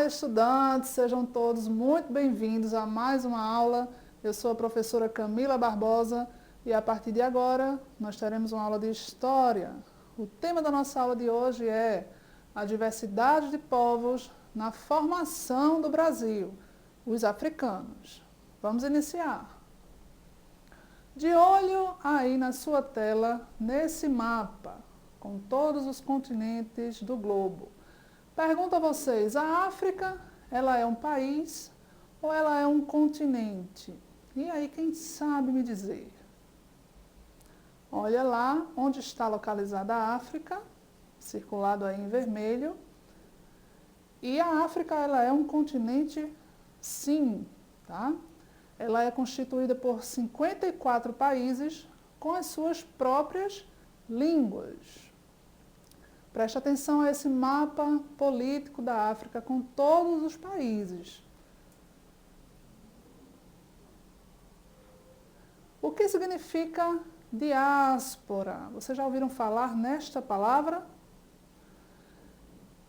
estudantes, sejam todos muito bem-vindos a mais uma aula. Eu sou a professora Camila Barbosa e a partir de agora nós teremos uma aula de História. O tema da nossa aula de hoje é a diversidade de povos na formação do Brasil, os africanos. Vamos iniciar. De olho aí na sua tela, nesse mapa, com todos os continentes do globo. Pergunto a vocês, a África, ela é um país ou ela é um continente? E aí, quem sabe me dizer? Olha lá onde está localizada a África, circulado aí em vermelho. E a África, ela é um continente, sim, tá? Ela é constituída por 54 países com as suas próprias línguas. Preste atenção a esse mapa político da África com todos os países. O que significa diáspora? Vocês já ouviram falar nesta palavra?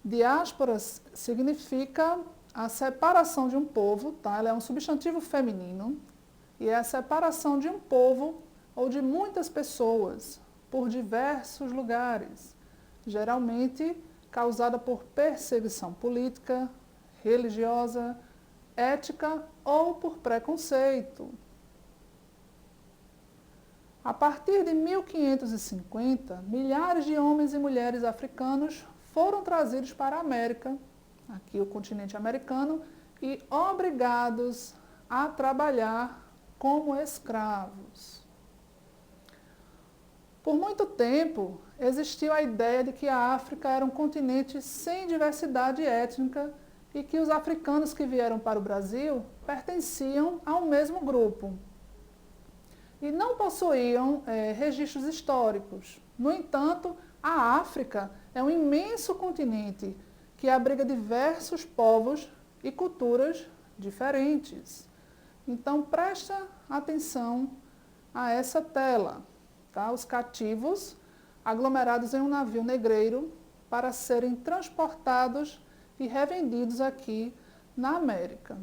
Diáspora significa a separação de um povo, tá? Ela é um substantivo feminino e é a separação de um povo ou de muitas pessoas por diversos lugares, geralmente causada por perseguição política, religiosa, ética ou por preconceito. A partir de 1550, milhares de homens e mulheres africanos foram trazidos para a América, aqui o continente americano, e obrigados a trabalhar como escravos. Por muito tempo, existiu a ideia de que a África era um continente sem diversidade étnica e que os africanos que vieram para o Brasil pertenciam ao mesmo grupo e não possuíam registros históricos. No entanto, a África é um imenso continente que abriga diversos povos e culturas diferentes. Então, presta atenção a essa tela. Tá? Os cativos aglomerados em um navio negreiro para serem transportados e revendidos aqui na América.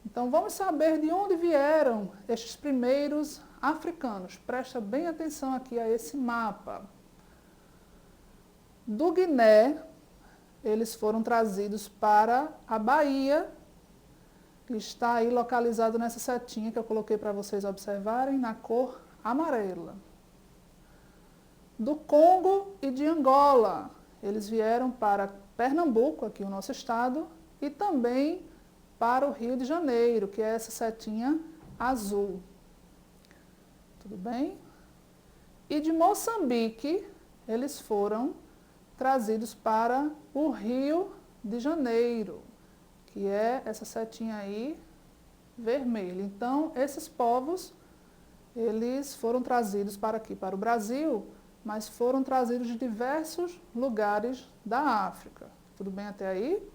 Então, vamos saber de onde vieram estes primeiros africanos. Presta bem atenção aqui a esse mapa. Do Guiné, eles foram trazidos para a Bahia, que está aí localizado nessa setinha que eu coloquei para vocês observarem, na cor amarela. Do Congo e de Angola, eles vieram para Pernambuco, aqui o nosso estado, e também para o Rio de Janeiro, que é essa setinha azul. Tudo bem? E de Moçambique, eles foram trazidos para o Rio de Janeiro, que é essa setinha aí vermelha. Então, esses povos, eles foram trazidos para aqui, para o Brasil, mas foram trazidos de diversos lugares da África. Tudo bem até aí?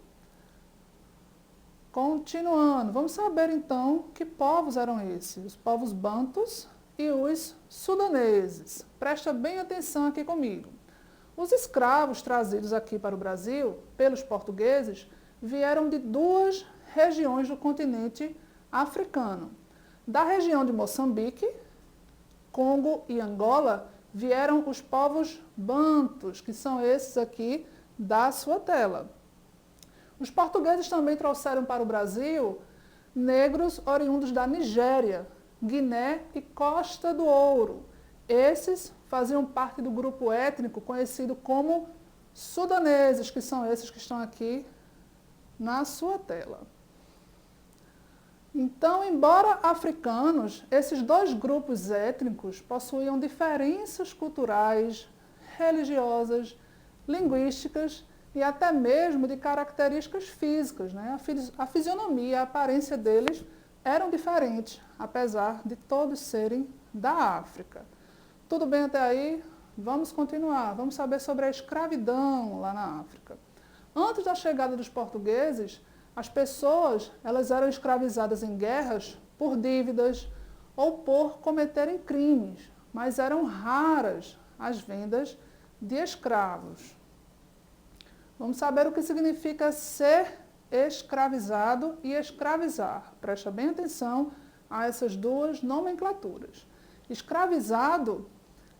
Continuando, vamos saber então que povos eram esses, os povos bantus e os sudaneses. Presta bem atenção aqui comigo. Os escravos trazidos aqui para o Brasil pelos portugueses vieram de duas regiões do continente africano. Da região de Moçambique, Congo e Angola, vieram os povos bantus, que são esses aqui da sua tela. Os portugueses também trouxeram para o Brasil negros oriundos da Nigéria, Guiné e Costa do Ouro. Esses faziam parte do grupo étnico conhecido como sudaneses, que são esses que estão aqui na sua tela. Então, embora africanos, esses dois grupos étnicos possuíam diferenças culturais, religiosas, linguísticas e até mesmo de características físicas, né? A fisionomia, a aparência deles eram diferentes, apesar de todos serem da África. Tudo bem até aí? Vamos continuar. Vamos saber sobre a escravidão lá na África. Antes da chegada dos portugueses, as pessoas elas eram escravizadas em guerras por dívidas ou por cometerem crimes, mas eram raras as vendas de escravos. Vamos saber o que significa ser escravizado e escravizar. Presta bem atenção a essas duas nomenclaturas. Escravizado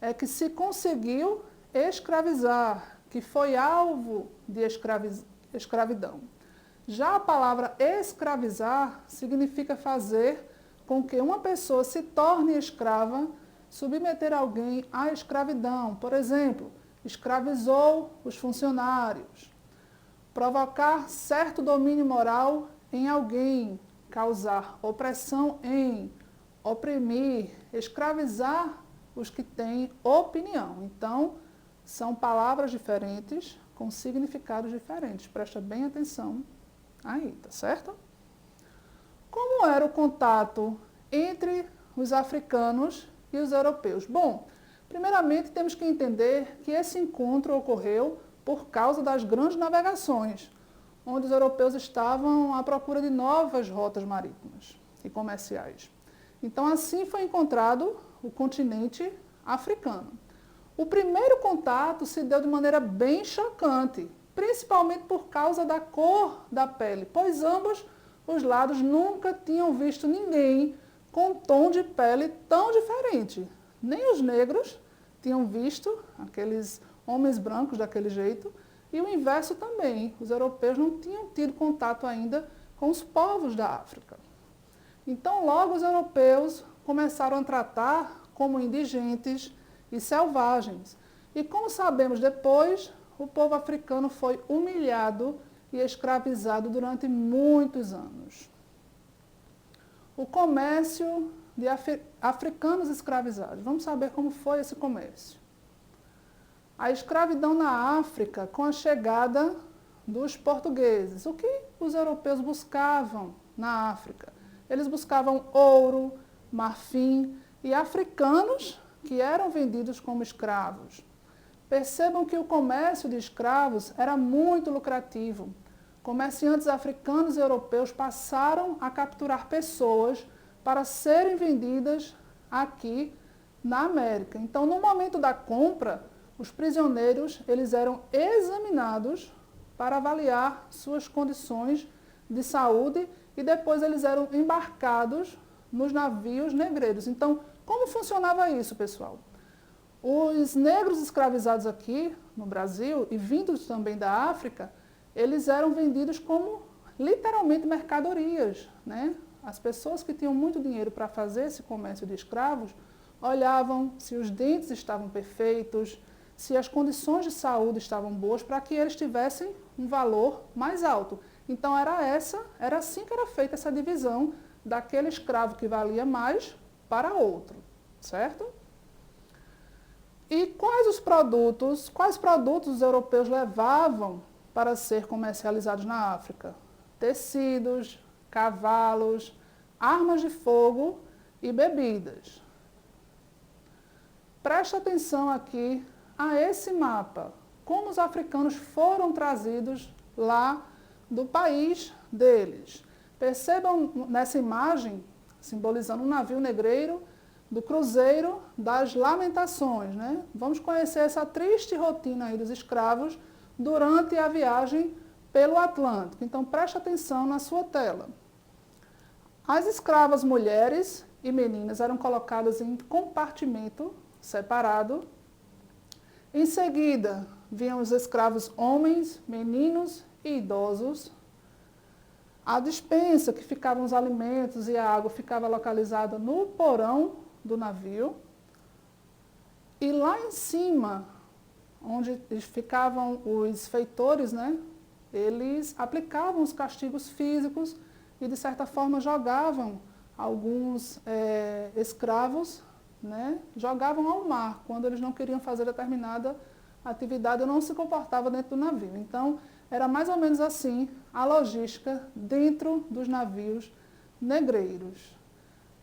é que se conseguiu escravizar, que foi alvo de escravidão. Já a palavra escravizar significa fazer com que uma pessoa se torne escrava, submeter alguém à escravidão. Por exemplo, escravizou os funcionários. Provocar certo domínio moral em alguém, causar opressão em, oprimir, escravizar os que têm opinião. Então, são palavras diferentes com significados diferentes. Presta bem atenção aí, tá certo? Como era o contato entre os africanos e os europeus? Bom, primeiramente temos que entender que esse encontro ocorreu por causa das grandes navegações, onde os europeus estavam à procura de novas rotas marítimas e comerciais. Então, assim foi encontrado o continente africano. O primeiro contato se deu de maneira bem chocante, principalmente por causa da cor da pele, pois ambos os lados nunca tinham visto ninguém com um tom de pele tão diferente. Nem os negros tinham visto aqueles homens brancos daquele jeito, e o inverso também. Os europeus não tinham tido contato ainda com os povos da África. Então, logo os europeus começaram a tratar como indigentes e selvagens. E como sabemos depois, o povo africano foi humilhado e escravizado durante muitos anos. O comércio de africanos escravizados. Vamos saber como foi esse comércio. A escravidão na África com a chegada dos portugueses. O que os europeus buscavam na África? Eles buscavam ouro, marfim e africanos que eram vendidos como escravos. Percebam que o comércio de escravos era muito lucrativo. Comerciantes africanos e europeus passaram a capturar pessoas para serem vendidas aqui na América. Então, no momento da compra, os prisioneiros eles eram examinados para avaliar suas condições de saúde e depois eles eram embarcados nos navios negreiros. Então, como funcionava isso, pessoal? Os negros escravizados aqui no Brasil e vindos também da África, eles eram vendidos como literalmente mercadorias, né? As pessoas que tinham muito dinheiro para fazer esse comércio de escravos olhavam se os dentes estavam perfeitos, se as condições de saúde estavam boas para que eles tivessem um valor mais alto. Então era assim que era feita essa divisão daquele escravo que valia mais para outro, certo? E quais produtos os europeus levavam para ser comercializados na África? Tecidos, cavalos, armas de fogo e bebidas. Preste atenção aqui a esse mapa, como os africanos foram trazidos lá do país deles. Percebam nessa imagem, simbolizando um navio negreiro, do Cruzeiro das Lamentações, né? Vamos conhecer essa triste rotina aí dos escravos durante a viagem pelo Atlântico. Então, preste atenção na sua tela. As escravas mulheres e meninas eram colocadas em compartimento separado. Em seguida, vinham os escravos homens, meninos e idosos. A despensa, que ficavam os alimentos e a água, ficava localizada no porão do navio. E lá em cima, onde ficavam os feitores, né, eles aplicavam os castigos físicos e, de certa forma, jogavam alguns escravos, né, jogavam ao mar, quando eles não queriam fazer determinada atividade ou não se comportava dentro do navio. Então, era mais ou menos assim a logística dentro dos navios negreiros.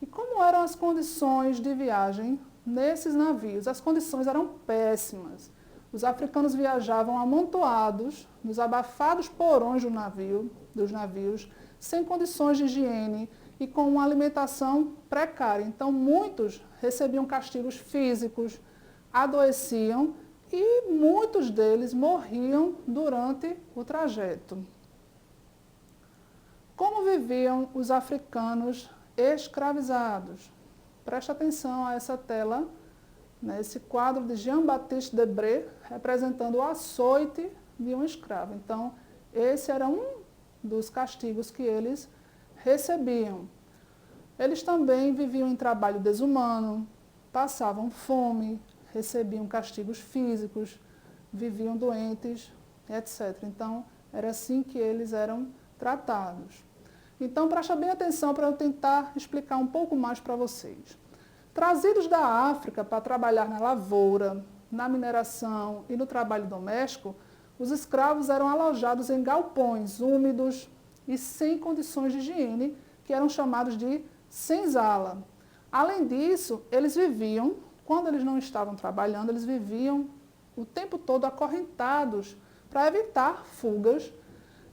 E como eram as condições de viagem nesses navios? As condições eram péssimas. Os africanos viajavam amontoados nos abafados porões dos navios, sem condições de higiene e com uma alimentação precária. Então, muitos recebiam castigos físicos, adoeciam e muitos deles morriam durante o trajeto. Como viviam os africanos escravizados? Preste atenção a essa tela, né, esse quadro de Jean-Baptiste Debré, representando o açoite de um escravo. Então, esse era um dos castigos que eles recebiam. Eles também viviam em trabalho desumano, passavam fome, recebiam castigos físicos, viviam doentes, etc. Então, era assim que eles eram tratados. Então, preste bem atenção para eu tentar explicar um pouco mais para vocês. Trazidos da África para trabalhar na lavoura, na mineração e no trabalho doméstico, os escravos eram alojados em galpões úmidos e sem condições de higiene, que eram chamados de senzala. Além disso, eles viviam, quando eles não estavam trabalhando, eles viviam o tempo todo acorrentados para evitar fugas.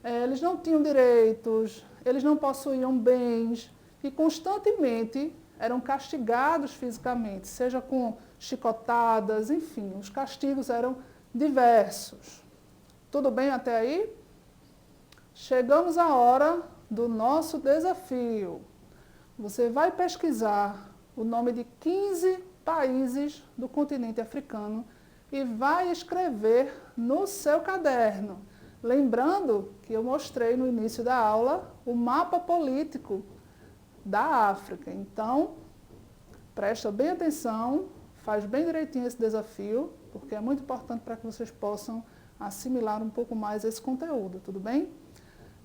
Eles não tinham direitos, eles não possuíam bens e constantemente eram castigados fisicamente, seja com chicotadas, enfim, os castigos eram diversos. Tudo bem até aí? Chegamos à hora do nosso desafio. Você vai pesquisar o nome de 15 países do continente africano e vai escrever no seu caderno. Lembrando que eu mostrei no início da aula o mapa político da África. Então, presta bem atenção, faz bem direitinho esse desafio, porque é muito importante para que vocês possam assimilar um pouco mais esse conteúdo, tudo bem?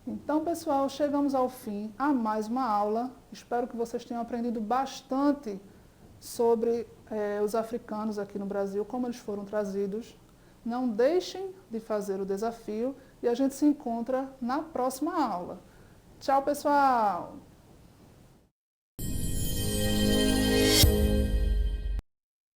Então, pessoal, chegamos ao fim a mais uma aula. Espero que vocês tenham aprendido bastante sobre os africanos aqui no Brasil, como eles foram trazidos. Não deixem de fazer o desafio e a gente se encontra na próxima aula. Tchau, pessoal!